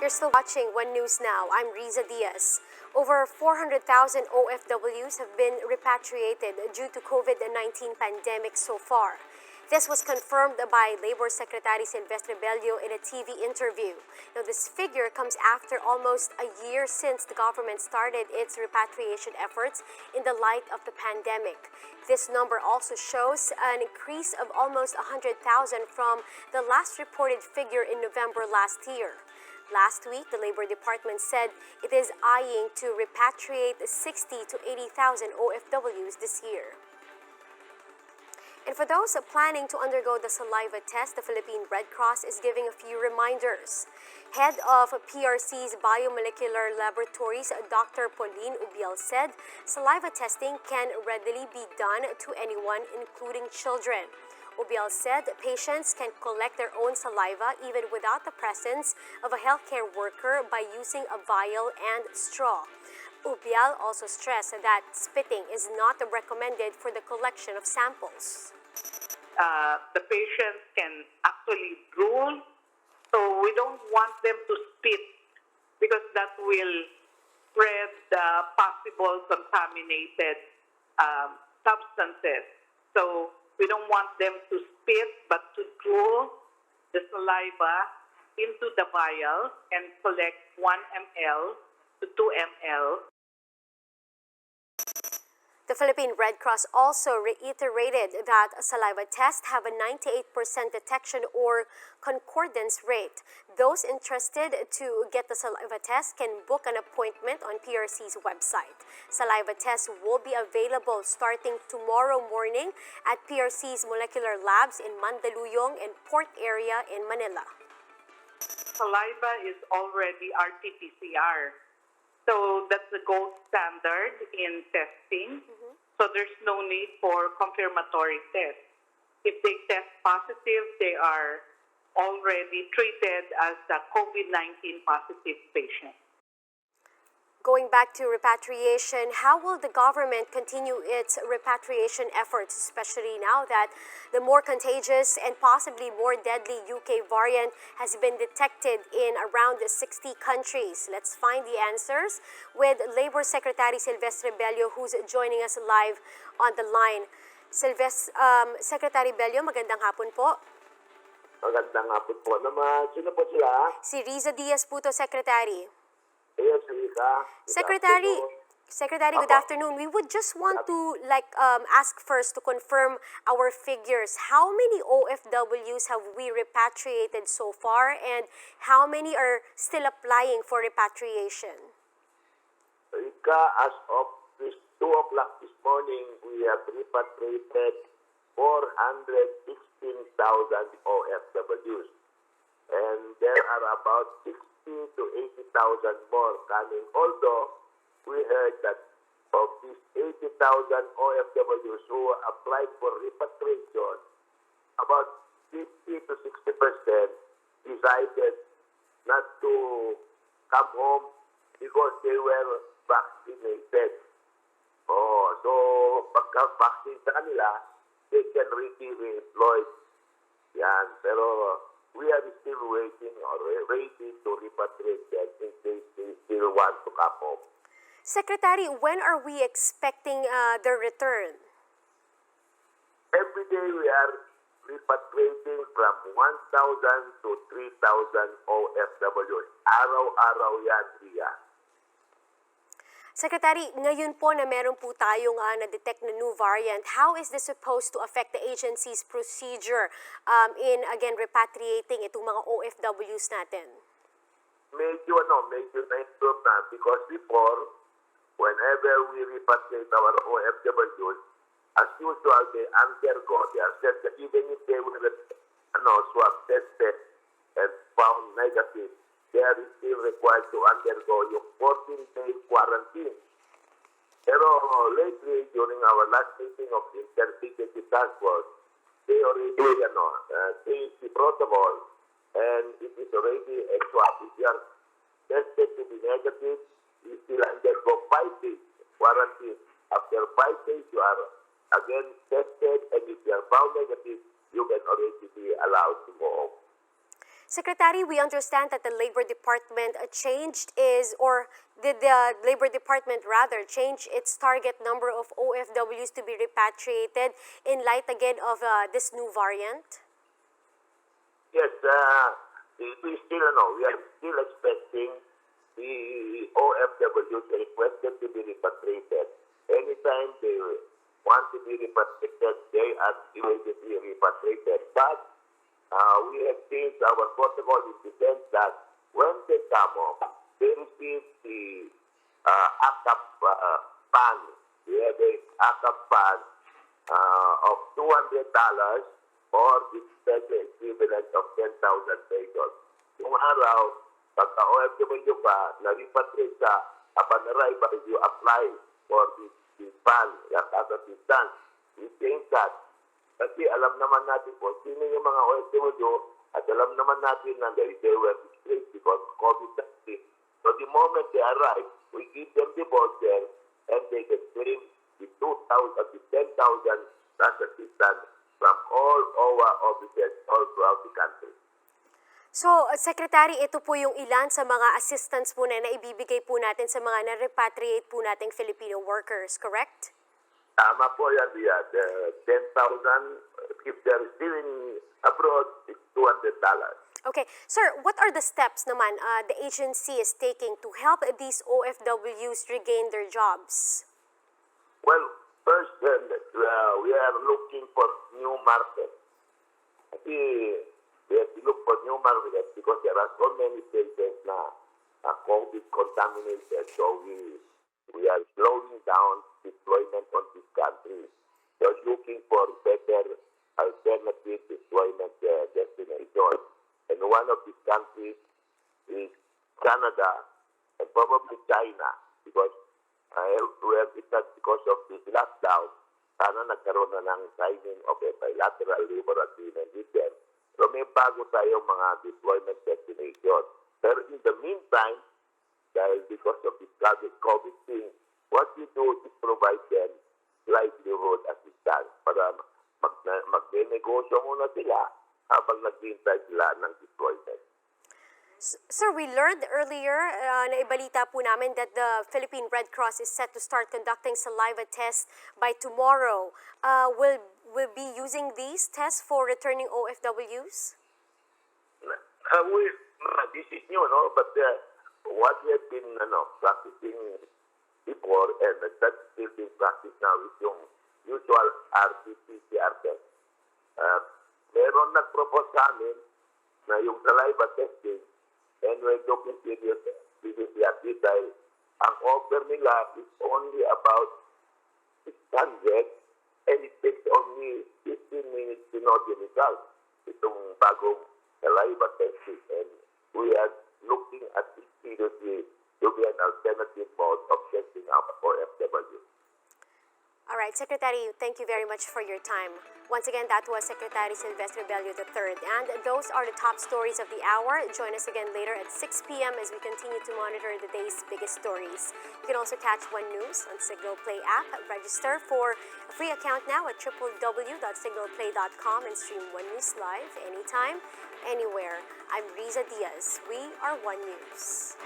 You're still watching One News Now. I'm Riza Diaz. Over 400,000 OFWs have been repatriated due to COVID-19 pandemic so far. This was confirmed by Labor Secretary Silvestre Bello in a TV interview. Now, this figure comes after almost a year since the government started its repatriation efforts in the light of the pandemic. This number also shows an increase of almost 100,000 from the last reported figure in November last year. Last week, the Labor Department said it is eyeing to repatriate 60 to 80,000 OFWs this year. And for those planning to undergo the saliva test, the Philippine Red Cross is giving a few reminders. Head of PRC's Biomolecular Laboratories, Dr. Pauline Ubiel, said saliva testing can readily be done to anyone, including children. Ubiel said patients can collect their own saliva even without the presence of a healthcare worker by using a vial and straw. Ubiel also stressed that spitting is not recommended for the collection of samples. The patients can actually drool, so we don't want them to spit because that will spread possible contaminated substances. So we don't want them to spit but to drool the saliva into the vial and collect 1 ml to 2 ml. The Philippine Red Cross also reiterated that saliva tests have a 98% detection or concordance rate. Those interested to get the saliva test can book an appointment on PRC's website. Saliva tests will be available starting tomorrow morning at PRC's molecular labs in Mandaluyong and Port area in Manila. Saliva is already RT-PCR. So that's the gold standard in testing. So there's no need for confirmatory tests. If they test positive, they are already treated as a COVID-19 positive patient. Going back to repatriation, how will the government continue its repatriation efforts, especially now that the more contagious and possibly more deadly UK variant has been detected in around 60 countries? Let's find the answers with Labor Secretary Silvestre Bello, who's joining us live on the line. Secretary Bello, magandang hapon po. Magandang hapon po naman. Sino po sila? Si Riza Diaz po to, Secretary. Yes, Rika. Secretary, good afternoon. We would just want to ask first to confirm our figures. How many OFWs have we repatriated so far, and how many are still applying for repatriation? Rika, as of 2 o'clock this morning, we have repatriated 416,000 OFWs. And there are about 60 to 80,000 more coming. Although we heard that of these 80,000 OFWs who applied for repatriation, about 50 to 60% decided not to come home because they were vaccinated. So pagka-vaccine sa kanila, they can really be employed. Yan. Pero we are still waiting or ready to repatriate them in case they still want to come home. Secretary, when are we expecting their return? Every day we are repatriating from 1,000 to 3,000 OFWs. Araw-araw yan, Ria. Secretary, ngayon po na meron po tayong na-detect na new variant, how is this supposed to affect the agency's procedure in, again, repatriating itong mga OFWs natin? Medyo na-improve na because before, whenever we repatriate our OFWs, as usual, they undergo their test. Even if they were swab tested and found negative, they are still required to undergo yung 14-day quarantine. Pero lately, during our last meeting of the Interagency Task Force, they already changed the protocol, and it is already a swab. If you are tested to be negative, you still undergo 5 days quarantine. After 5 days, you are again tested, and if you are found negative, you can already be allowed to go home. Secretary, we understand that the Labor Department did the Labor Department rather change its target number of OFWs to be repatriated in light again of this new variant? Yes, we still know. We are still expecting the OFWs requested to be repatriated. Anytime they want to be repatriated, they are immediately repatriated. But we have changed our protocol in the sense that when they come up, they receive the ACAP fund. We have a ACAP fund of $200 or the equivalent of 10,000 pesos. Yung araw, pagka OFW ka, na-repatriate ka, upon arrival, you apply for the fund, that assistance. We change that. Kasi alam naman natin po, sino yung mga OFW, at alam naman natin na they were displaced because of COVID-19. So the moment they arrive, we give them the voucher and they can claim the 2,000, the 10,000 assistance from all our offices all throughout the country. So, Secretary, ito po yung ilan sa mga assistance po na ibibigay po natin sa mga na-repatriate po nating Filipino workers, correct? Tama po yan, Dia. The 10,000, if they're still in abroad, it's $200. Okay. Sir, what are the steps naman the agency is taking to help these OFWs regain their jobs? Well, first, we are looking for new markets. Kasi we have to look for new markets because there are so many places na COVID contaminated. So we are slowing down deployment on this country. So looking for better alternative deployment destinations. And one of these countries is Canada and probably China because it's not because of this lockdown. Sana nagkaroon na ng signing of a bilateral labor agreement with them. So may bago tayong mga deployment destination. Pero in the meantime, dahil because of this COVID thing, what we do is provide them livelihood assistance para magne-negosyo muna sila habang naghihintay sila ng deployment. Sir, we learned earlier, naibalita po namin that the Philippine Red Cross is set to start conducting saliva tests by tomorrow. Will be using these tests for returning OFWs? This is new, no? But what we have been practicing before and that's still being practiced now is yung usual RT-PCR test. Meron nag-propose sa amin na yung saliva testing and we're looking seriously at it dahil ang offer nila is only about 600 and it takes only 15 minutes to know the results. Itong bagong saliva testing and we are looking at it seriously to be an alternative mode of testing out for FW. All right, Secretary, thank you very much for your time. Once again, that was Secretary Silvestre Bello III. And those are the top stories of the hour. Join us again later at 6 p.m. as we continue to monitor the day's biggest stories. You can also catch One News on Signal Play app. Register for a free account now at www.signalplay.com and stream One News live anytime, anywhere. I'm Riza Diaz. We are One News.